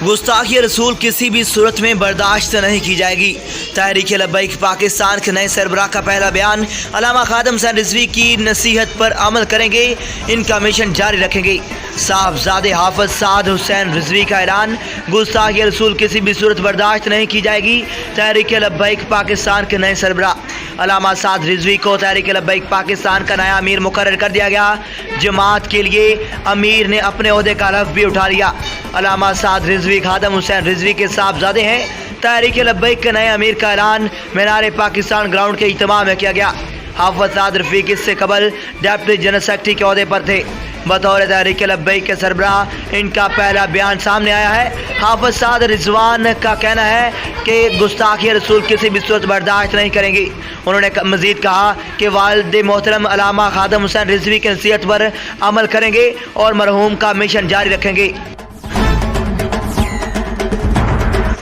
गुस्ताखी रसूल किसी भी सूरत में बर्दाश्त नहीं की जाएगी। तहरीक लब्बैक पाकिस्तान के नए सरबराह का पहला बयान। अल्लामा खादम हुसैन रिजवी की नसीहत पर अमल करेंगे, इनका मिशन जारी रखेंगे। साहबजादे हाफिज साद हुसैन रिजवी का ऐलान। गुस्ताखी रसूल किसी भी सूरत बर्दाश्त नहीं की जाएगी। तहरीक लब्बैक पाकिस्तान के नए सरबराह अल्लामा साद रिजवी को तहरीक लब्बैक पाकिस्तान का नया अमीर मुकर्रर कर दिया गया। जमात के लिए अमीर ने अपने ओहदे का हल्फ भी उठा लिया। अल्लामा साद रिजवी खादम हुसैन रिजवी के साहबजादे हैं। तहरीक लब्बैक के नए अमीर का ऐलान मीनार पाकिस्तान ग्राउंड के इज्तिमा में किया गया। हाफिज साद रफीक इससे कबल डिप्टी जनरल सेक्रेटरी के ओहदे पर थे। बतौर तहरीक लब्बैक के सरबराह इनका पहला बयान सामने आया है। हाफिज साद रिजवान का कहना है कि गुस्ताखी रसूल किसी भी सूरत बर्दाश्त नहीं करेंगी। उन्होंने मजीद कहा कि वालिद मोहतरम अल्लामा खादम हुसैन रिजवी की नसीहत पर अमल करेंगे और मरहूम का मिशन जारी रखेंगे।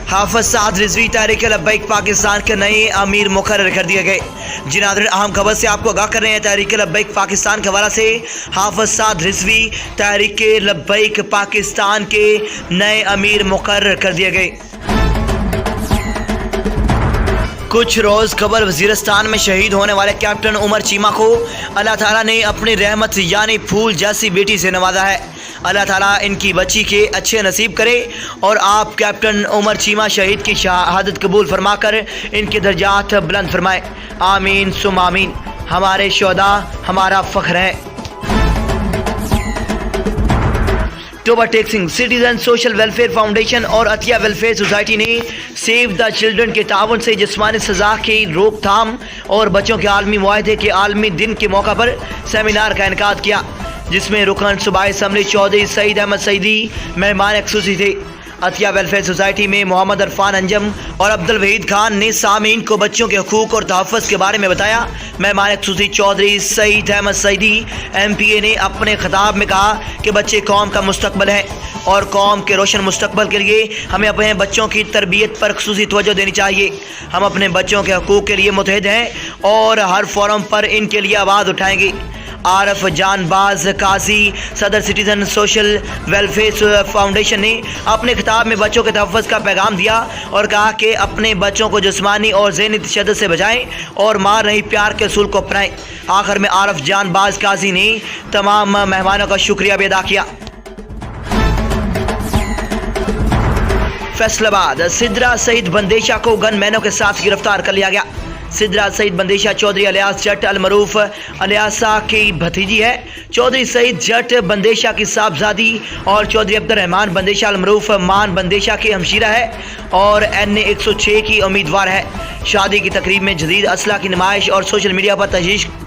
हाफिज साद रिजवी तहरीक लब्बैक पाकिस्तान के नए अमीर मुकर्रर कर दिए गए। जी नाज़रीन, अहम खबर से आपको आगाह कर रहे हैं। तहरीक लब्बैक पाकिस्तान के हवाला से हाफिज साद रिजवी तहरीक लब्बैक पाकिस्तान के नए अमीर मुकर्रर कर दिए गए। कुछ रोज़ कबल वज़ीरिस्तान में शहीद होने वाले कैप्टन उमर चीमा को अल्लाह ताला ने अपनी रहमत यानी फूल जैसी बेटी से नवाजा है। अल्लाह ताला इनकी बच्ची के अच्छे नसीब करे और आप कैप्टन उमर चीमा शहीद की शहादत कबूल फरमाकर इनके दर्जात बुलंद फरमाए। आमीन सुम आमीन। हमारे शोहदा हमारा फ़ख्र है। टोबाटेक्सिंग सिटीजन सोशल वेलफेयर फाउंडेशन और अतिया वेलफेयर सोसाइटी ने सेव द चिल्ड्रन के ताउन से जिस्मानी सज़ा की रोकथाम और बच्चों के आलमी मुआहदे के आलमी दिन के मौका पर सेमिनार का इनेकाद किया, जिसमें रुकन सूबाई असम्बली चौधरी सईद अहमद सईदी मेहमान ख़ुसूसी थे। अतिया वेलफेयर सोसाइटी में मोहम्मद अरफान अंजम और अब्दुल वहीद खान ने सामीन को बच्चों के हकूक़ और तहफ़्फ़ुज़ के बारे में बताया। मेहमान ख़ुसूसी चौधरी सईद अहमद सईदी MPA ने अपने खिताब में कहा कि बच्चे कौम का मुस्तकबल हैं और कौम के रोशन मुस्तकबल के लिए हमें अपने बच्चों की तरबियत पर ख़ुसूसी तवज्जो देनी चाहिए। हम अपने बच्चों के हकूक़ के लिए मुतहद हैं और हर फोरम पर इनके लिए आवाज़ उठाएंगे। आरफ जानबाज काजी सदर सिटीजन सोशल वेलफेयर फाउंडेशन ने अपने खिताब में बच्चों के तहफ़्फ़ुज़ का पैगाम दिया और कहा कि अपने बच्चों को जिस्मानी और ज़हनी तशद्दुद से बचाएं और मार नहीं प्यार के असूल को अपनाएं। आखिर में आरफ जानबाज काजी ने तमाम मेहमानों का शुक्रिया भी अदा किया। फैसलाबाद सिद्रा सईद बंदेशा को गनमैनों के साथ गिरफ्तार कर लिया गया। सिद्रा सईद बंदेशा चौधरी अलियास जट अलमरूफ अलियासा की भतीजी है। चौधरी सईद जट बंदेशा की साहबजादी और चौधरी अब्दुर्रहमान बंदेशा अलमरूफ मान बंदेशा की हमशीरा है और NA 106 की उम्मीदवार है। शादी की तकरीब में जदीद असला की नुमाइश और सोशल मीडिया पर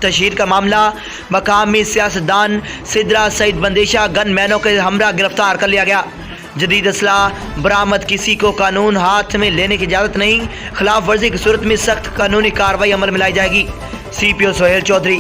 तशहीर का मामला मकामी सियासतदान सिद्रा सईद बंदेशा गनमैनों के हमरा गिरफ्तार कर लिया गया। जदीद असला बरामद, किसी को कानून हाथ में लेने की इजाज़त नहीं। खिलाफ वर्जी की सूरत में सख्त कानूनी कार्रवाई अमल में लाई जाएगी। CPO सोहेल चौधरी।